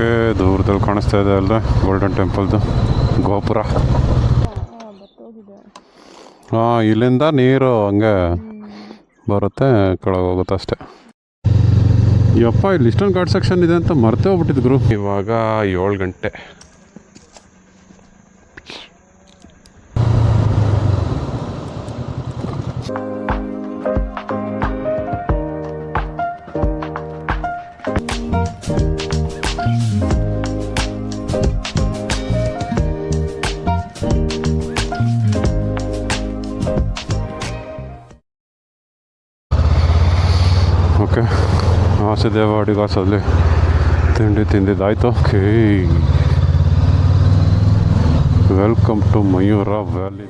Okay, ದೂರದಲ್ಲಿ ಕಾಣಿಸ್ತಾ ಇದೆ ಅಲ್ಲ ಗೋಲ್ಡನ್ ಟೆಂಪಲ್ದು ಗೋಪುರ. ಹಾಂ, ಇಲ್ಲಿಂದ ನೀರು ಹಂಗೆ ಬರುತ್ತೆ, ಕೆಳಗೆ ಹೋಗುತ್ತೆ ಅಷ್ಟೆ. ಯಪ್ಪ, ಇಲ್ಲಿ ಇಷ್ಟೊಂದು ಘಾಟ್ ಸೆಕ್ಷನ್ ಇದೆ ಅಂತ ಮರ್ತೇ ಹೋಗ್ಬಿಟ್ಟಿದ್ರು. ಇವಾಗ 7 ಗಂಟೆ. ಓಕೆ, ಹಾಸಿದೇವ ಅಡಿಗಾಸಲ್ಲಿ ತಿಂಡಿ ತಿಂದಿದ್ದಾಯಿತು. Okay, welcome to Mayura valley.